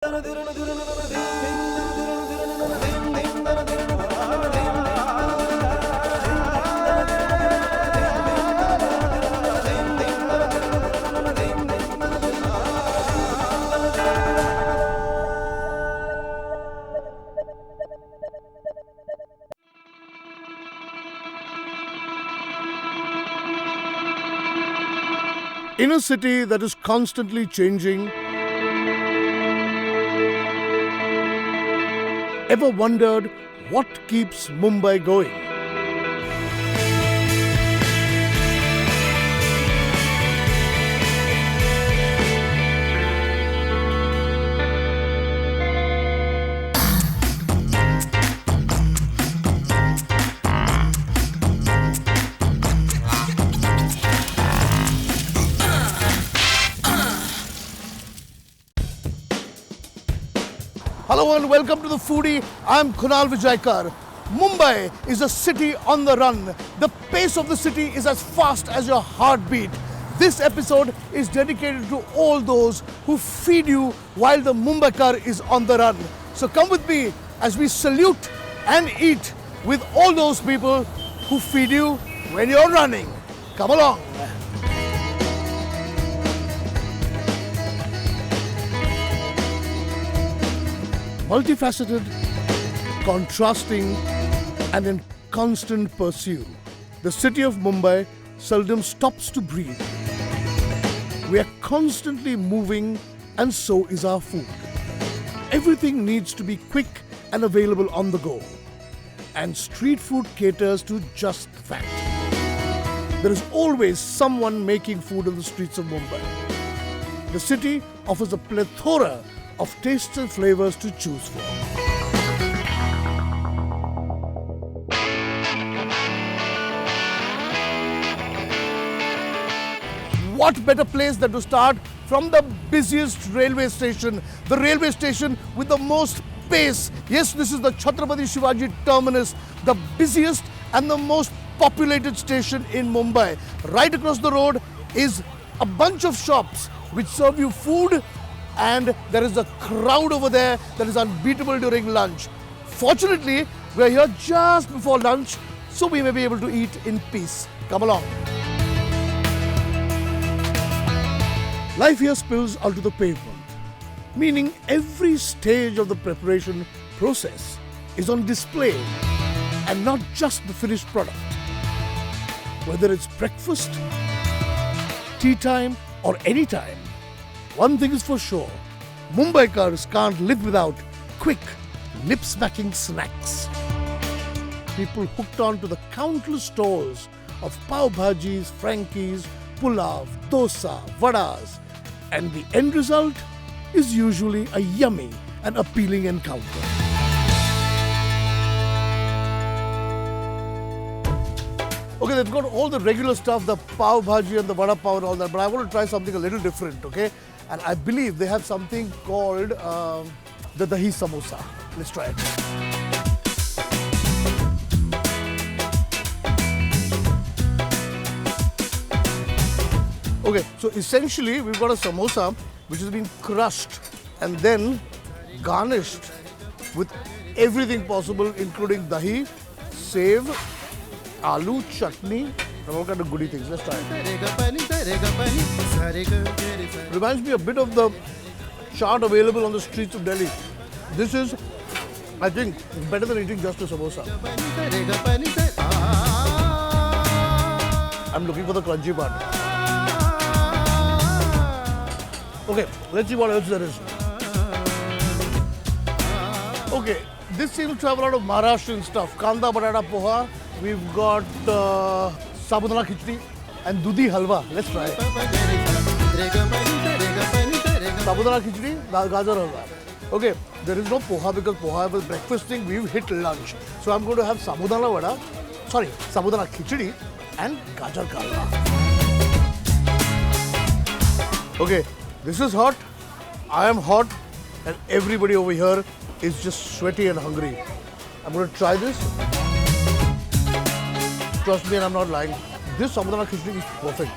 In a city that is constantly changing, ever wondered what keeps Mumbai going? Hello and welcome to The Foodie. I'm Kunal Vijaykar. Mumbai is a city on the run. The pace of the city is as fast as your heartbeat. This episode is dedicated to all those who feed you while the Mumbaikar is on the run. So come with me as we salute and eat with all those people who feed you when you're running. Come along. Multifaceted, contrasting, and in constant pursuit, the city of Mumbai seldom stops to breathe. We are constantly moving, and so is our food. Everything needs to be quick and available on the go. And street food caters to just that. There is always someone making food on the streets of Mumbai. The city offers a plethora of tastes and flavors to choose from. What better place than to start from the busiest railway station, the railway station with the most pace. Yes, this is the Chhatrapati Shivaji terminus, the busiest and the most populated station in Mumbai. Right across the road is a bunch of shops which serve you food, and there is a crowd over there that is unbeatable during lunch. Fortunately, we are here just before lunch, so we may be able to eat in peace. Come along. Life here spills onto the pavement, meaning every stage of the preparation process is on display and not just the finished product. Whether it's breakfast, tea time, or any time, one thing is for sure, Mumbaikars can't live without quick, lip-smacking snacks. People hooked on to the countless stalls of pav bhajis, frankies, pulav, dosa, vadas, and the end result is usually a yummy and appealing encounter. Okay, they've got all the regular stuff, the pav bhaji and the vada pav and all that, but I want to try something a little different, okay? And I believe they have something called the dahi samosa. Let's try it. Okay, so essentially we've got a samosa which has been crushed and then garnished with everything possible, including dahi, sev, aloo, chutney, and all kind of goody things. Let's try it. Reminds me a bit of the chaat available on the streets of Delhi. This is, I think, better than eating just a samosa. I'm looking for the crunchy part. Okay, let's see what else there is. Okay, this seems to have a lot of Maharashtrian stuff. Kanda batata poha. We've got sabudana khichdi and dudhi halwa. Let's try it. Sabudana khichdi, gajar halwa. Okay, there is no poha because poha was breakfast thing. We've hit lunch. So I'm going to have sabudana khichdi and gajar ka halwa. Okay, this is hot. I am hot. And everybody over here is just sweaty and hungry. I'm going to try this. Trust me, and I'm not lying. This sabudana khichdi is perfect.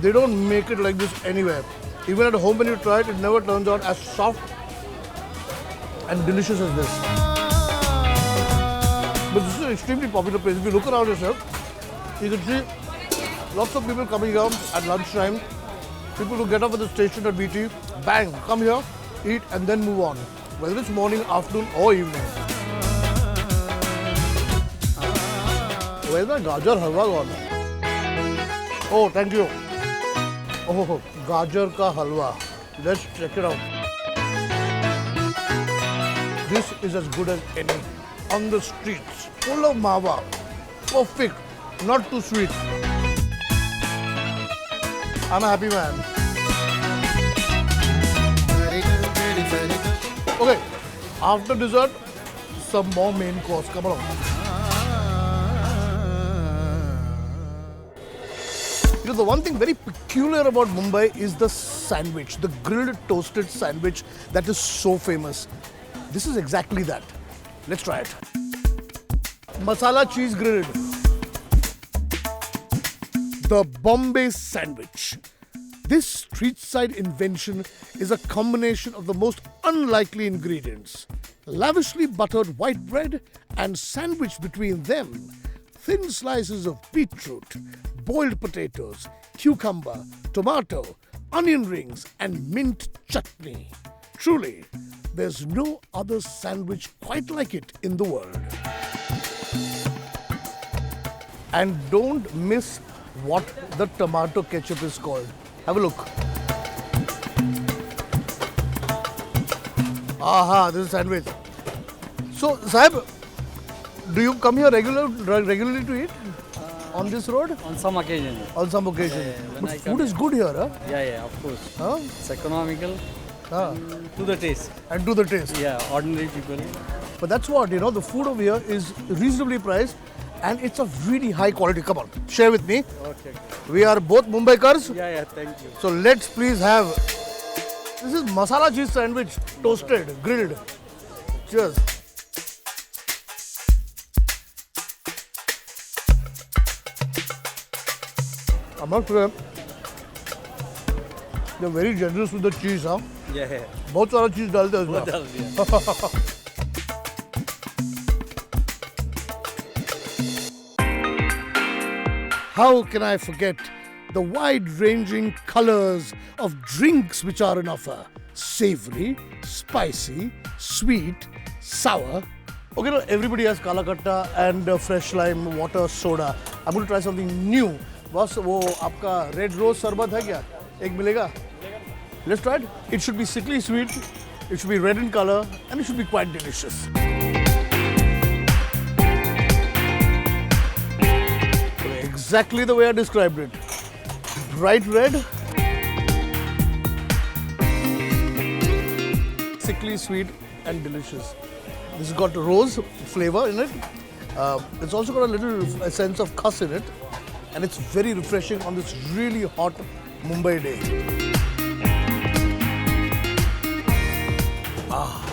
They don't make it like this anywhere. Even at home when you try it, it never turns out as soft and delicious as this. But this is an extremely popular place. If you look around yourself, you can see lots of people coming here at lunchtime. People who get off at the station at BT, bang, come here, eat and then move on. Whether it's morning, afternoon or evening. Where's my gajar halwa gone? Oh, thank you. Oh, gajar ka halwa. Let's check it out. This is as good as any. On the streets, full of mawa. Perfect, not too sweet. I'm a happy man. Okay, after dessert, some more main course. Come along. You know, the one thing very peculiar about Mumbai is the sandwich, the grilled toasted sandwich that is so famous. This is exactly that. Let's try it. Masala cheese grilled. The Bombay sandwich. This street side invention is a combination of the most unlikely ingredients. Lavishly buttered white bread and sandwiched between them thin slices of beetroot, boiled potatoes, cucumber, tomato, onion rings and mint chutney. Truly, there's no other sandwich quite like it in the world. And don't miss what the tomato ketchup is called. Have a look. Aha, this is sandwich. So, Sahib, do you come here regularly to eat on this road? On some occasion. On some occasion. Yeah, but food is good here, huh? Yeah, of course. Huh? It's economical Ah. to the taste. And to the taste. Yeah, ordinary people. But that's what, you know, the food over here is reasonably priced and it's of really high quality. Come on, share with me. Okay. We are both Mumbaikars. Yeah, thank you. So let's please have. This is masala cheese sandwich, toasted, grilled. Cheers. I must say, they're very generous with the cheese, huh? Yeah. बहुत सारा cheese डालते हैं बहुत इसमें. डाल दिया. How can I forget the wide-ranging colors of drinks which are in offer? Savory, spicy, sweet, sour. Okay, now everybody has kala katta and fresh lime water soda. I'm going to try something new. बस वो आपका red rose शरबत है क्या? एक मिलेगा? Let's try it. It should be sickly sweet. It should be red in color and it should be quite delicious. Exactly the way I described it. Bright red, sickly sweet and delicious. This has got rose flavor in it. It's also got a little sense of khas in it. And it's very refreshing on this really hot Mumbai day. Ah.